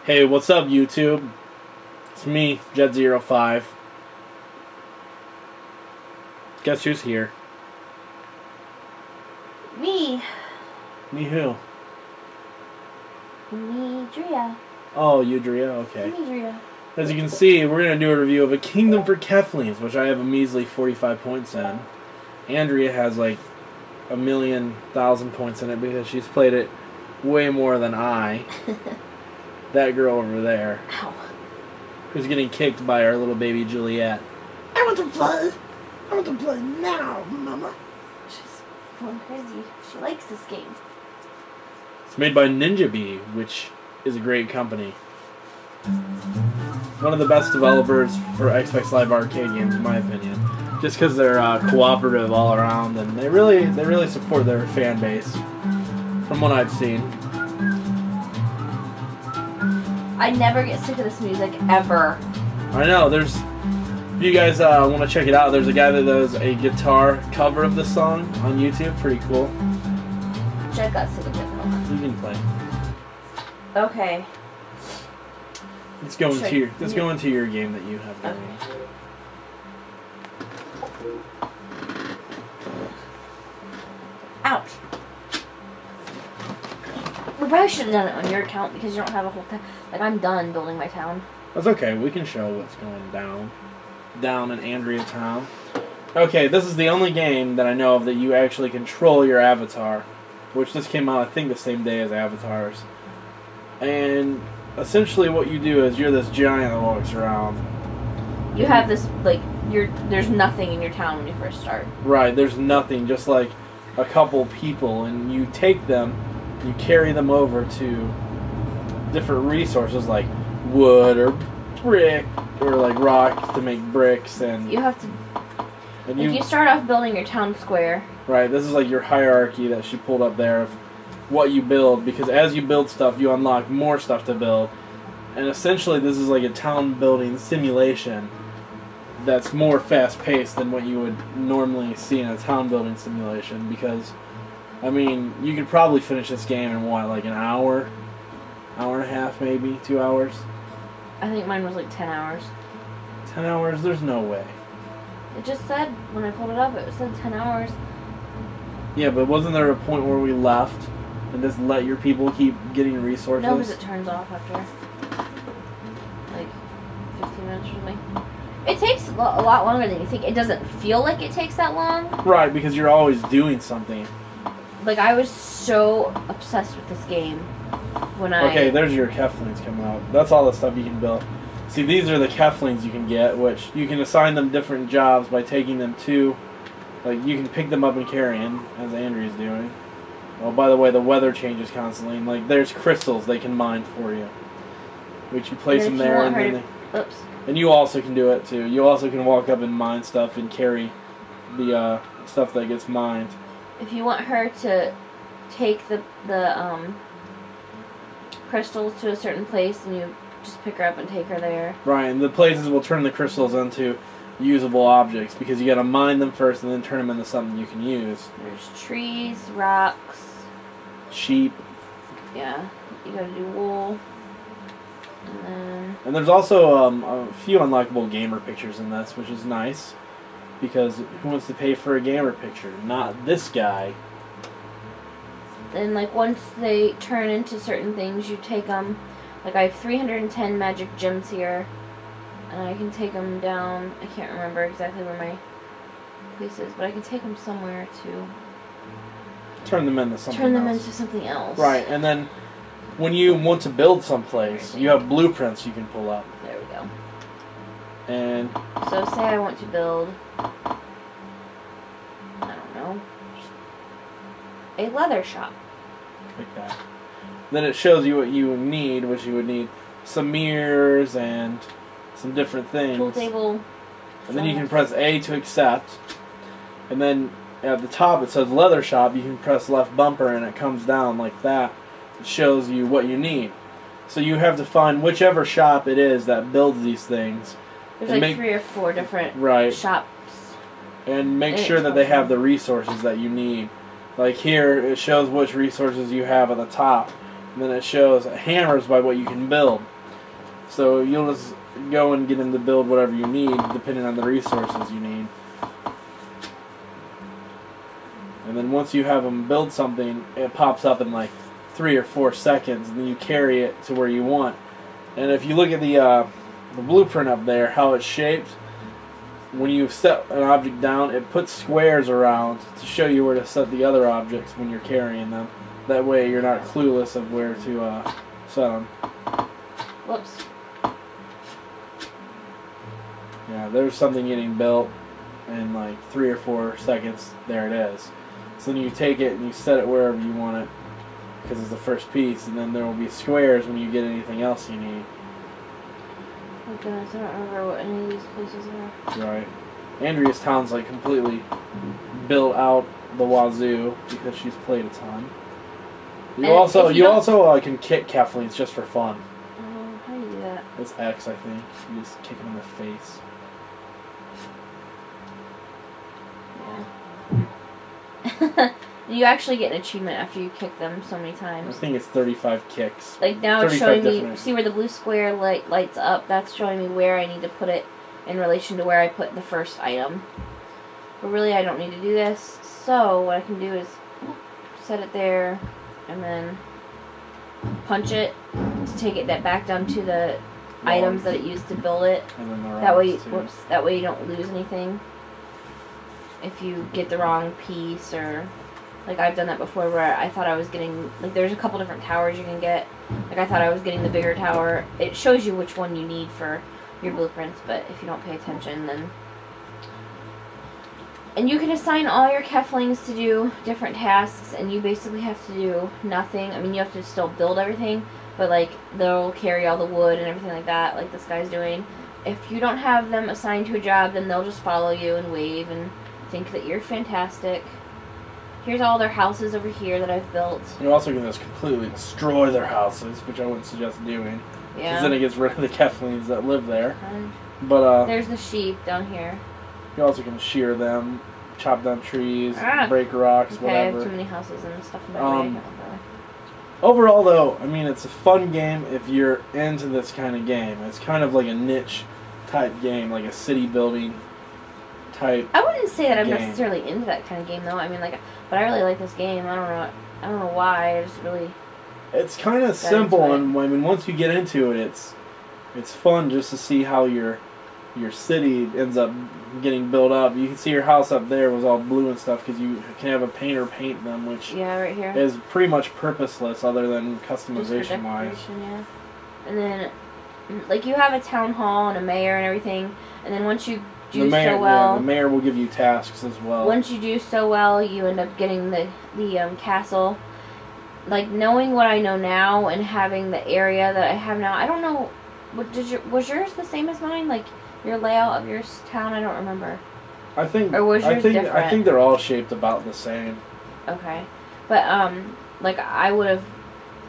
Hey, what's up, YouTube? It's me, Jet05. Guess who's here? Me. Me who? Me, Drea. Oh, you, Drea? Okay. Me, Drea. As you can see, we're going to do a review of A Kingdom for Keflings, which I have a measly 45 points in. Andrea has like 1,000,000 points in it because she's played it way more than I. That girl over there. Ow. Who's getting kicked by our little baby Juliet. I want to play. I want to play now, Mama. She's going crazy. She likes this game. It's made by Ninja Bee, which is a great company. One of the best developers for Xbox Live Arcade games, in my opinion. Just because they're cooperative all around, and they really support their fan base. From what I've seen. I never get sick of this music, ever. I know, there's... If you guys want to check it out, there's a guy that does a guitar cover of this song on YouTube. Pretty cool. Jet got sick of it. You can play. Okay. Let's go into your game that you have going. Okay. Ouch. We probably should have done it on your account because you don't have a whole town. Like, I'm done building my town. That's okay. We can show what's going down in Andrea Town. Okay, this is the only game that I know of that you actually control your avatar, which this came out, I think, the same day as Avatars. And essentially what you do is you're this giant that walks around. You have this, like, there's nothing in your town when you first start. Right, there's nothing, just like a couple people, and you take them, you carry them over to different resources like wood or brick or like rock to make bricks, and you have to. And you start off building your town square. Right, this is like your hierarchy that she pulled up there of what you build, because as you build stuff, you unlock more stuff to build, and essentially this is like a town building simulation that's more fast-paced than what you would normally see in a town building simulation, because I mean, you could probably finish this game in what, like an hour? Hour and a half, maybe? 2 hours? I think mine was like 10 hours. 10 hours? There's no way. It just said, when I pulled it up, it said 10 hours. Yeah, but wasn't there a point where we left and just let your people keep getting resources? No, because it turns off after like 15 minutes or something. It takes a lot longer than you think. It doesn't feel like it takes that long. Right, because you're always doing something. Like, I was so obsessed with this game when Okay, there's your Keflings coming out. That's all the stuff you can build. See, these are the Keflings you can get, which you can assign them different jobs by taking them to... Like, you can pick them up and carry them, as Andrea's doing. Oh, by the way, the weather changes constantly. And, like, there's crystals they can mine for you. Which you place them there, and then oops. And you also can do it, too. You also can walk up and mine stuff and carry the stuff that gets mined. If you want her to take the crystals to a certain place, and you just pick her up and take her there. Right, and the places will turn the crystals into usable objects, because you gotta mine them first and then turn them into something you can use. There's trees, rocks, sheep. Yeah, you gotta do wool. And there's also a few unlockable gamer pictures in this, which is nice. Because who wants to pay for a gamer picture? Not this guy. And like once they turn into certain things, you take them. Like I have 310 magic gems here, and I can take them down. I can't remember exactly where my place is, but I can take them somewhere to turn them into something. Into something else. Right, and then when you want to build someplace, you have blueprints you can pull up. There we go. And so say I want to build, I don't know, a leather shop. Like that. Then it shows you what you need, which you would need some mirrors and some different things. Tool table. And then you can press A to accept. And then at the top it says leather shop. You can press left bumper and it comes down like that. It shows you what you need. So you have to find whichever shop it is that builds these things. There's like 3 or 4 different shops. And make sure that they have the resources that you need. Like here, it shows which resources you have at the top. And then it shows hammers by what you can build. So you'll just go and get them to build whatever you need, depending on the resources you need. And then once you have them build something, it pops up in like 3 or 4 seconds, and then you carry it to where you want. And if you look at the blueprint up there, how it's shaped, when you set an object down, it puts squares around to show you where to set the other objects when you're carrying them. That way you're not clueless of where to set them. Whoops. Yeah, there's something getting built in like 3 or 4 seconds. There it is. So then you take it and you set it wherever you want it, because it's the first piece, and then there will be squares when you get anything else you need. Oh goodness, I don't remember what any of these places are. Right. Andrea's town's like completely built out the wazoo because she's played a ton. You also can kick Keflings just for fun. How do you do that? It's X, I think. You just kick them in the face. Yeah. You actually get an achievement after you kick them so many I times. think it's 35 kicks. Like now it's showing me, different. see where the blue square lights up? That's showing me where I need to put it in relation to where I put the first item. But really I don't need to do this. So what I can do is set it there and then punch it to take it back down to the items that it used to build it. And then the That way, rocks, too. that way you don't lose anything. If you get the wrong piece, or like I've done that before where I thought I was getting, like there's a couple different towers you can get. Like I thought I was getting the bigger tower. It shows you which one you need for your blueprints, but if you don't pay attention then... And you can assign all your Keflings to do different tasks, and you basically have to do nothing. I mean, you have to still build everything, but like they'll carry all the wood and everything like that, like this guy's doing. If you don't have them assigned to a job, then they'll just follow you and wave and think that you're fantastic. Here's all their houses over here that I've built. You also can just completely destroy their houses, which I wouldn't suggest doing. Yeah. Because then it gets rid of the Keflings that live there. And But there's the sheep down here. you also can shear them, chop down trees, Ah. break rocks, Okay, I have whatever. too many houses and stuff in my way. Overall, though, I mean, it's a fun game if you're into this kind of game. It's kind of like a niche type game, like a city building type. I wouldn't say that I'm game. necessarily into that kind of game, though. I mean, like, but I really like this game. I don't know why. I just really... It's kind of Got simple, into it. and I mean, once you get into it, it's fun just to see how your city ends up getting built up. You can see your house up there was all blue and stuff because you can have a painter paint them, which Yeah, right here. is pretty much purposeless other than Just for customization wise. decoration, yeah. And then, like, you have a town hall and a mayor and everything, and then once you do so well... the mayor will give you tasks as well. Once you do so well, you end up getting the castle. Like, knowing what I know now and having the area that I have now, I don't know... Was yours the same as mine? Like, your layout of your town? I don't remember. I think, Or was yours different? I think they're all shaped about the same. Okay. But, like, I would have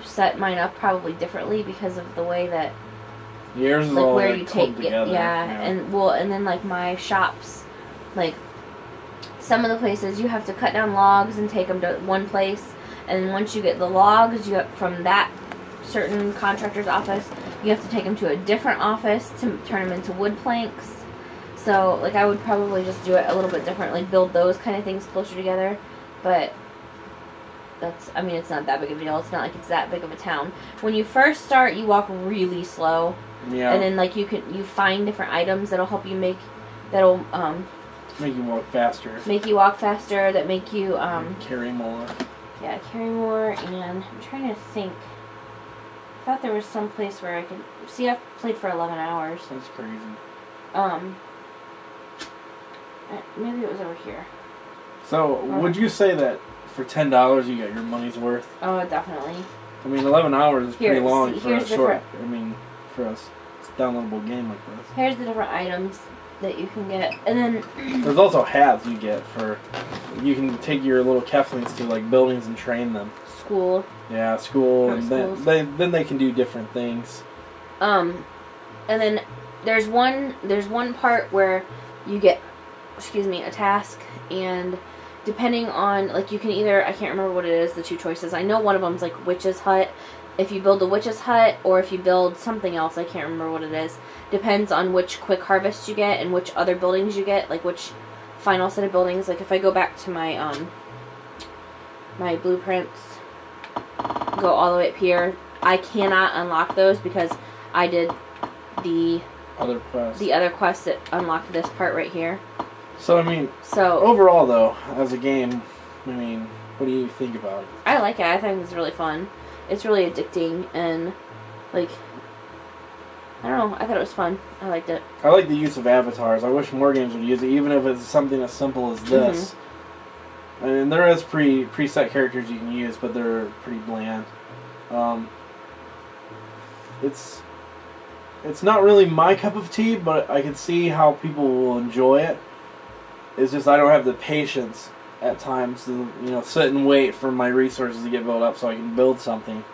set mine up probably differently because of the way that... Yours is like, all where like you clumped take together. it, yeah, and then like my shops, like some of the places you have to cut down logs and take them to one place, and then once you get the logs, you have, from that certain contractor's office, you have to take them to a different office to turn them into wood planks. So like I would probably just do it a little bit different, like build those kind of things closer together, but that's, I mean, it's not that big of a deal. It's not like it's that big of a town. When you first start, you walk really slow. Yeah. And then like you find different items that'll help you make make you walk faster. make you walk faster, that make you Carry more. yeah, carry more. And I'm trying to think. I thought there was some place where I could see. I've played for 11 hours. That's crazy. Maybe it was over here. So, would you say that for $10 you get your money's worth? Oh, definitely. I mean, 11 hours is pretty Here, long see, for a here's short. I mean, for a downloadable game like this. Here's the different items that you can get, and then There's also hats you get for. You can take your little Keflings to like buildings and train them. school. Yeah, school, Or and schools. then they can do different things. And then there's one part where you get, a task, and depending on, like, you can either, I can't remember what it is, the two choices. I know one of them's like witch's hut, if you build a witch's hut or if you build something else, I can't remember what it is. Depends on which quick harvest you get and which other buildings you get, like which final set of buildings. Like if I go back to my my blueprints, go all the way up here, I cannot unlock those because I did the other quest that unlocked this part right here. So I mean, overall though, as a game, I mean, what do you think about it? I like it. I think it's really fun. It's really addicting, and like, I don't know, I thought it was fun. I liked it. I like the use of avatars. I wish more games would use it, even if it's something as simple as this. And there is preset characters you can use, but they're pretty bland. It's not really my cup of tea, but I can see how people will enjoy it. It's just I don't have the patience at times to sit and wait for my resources to get built up so I can build something.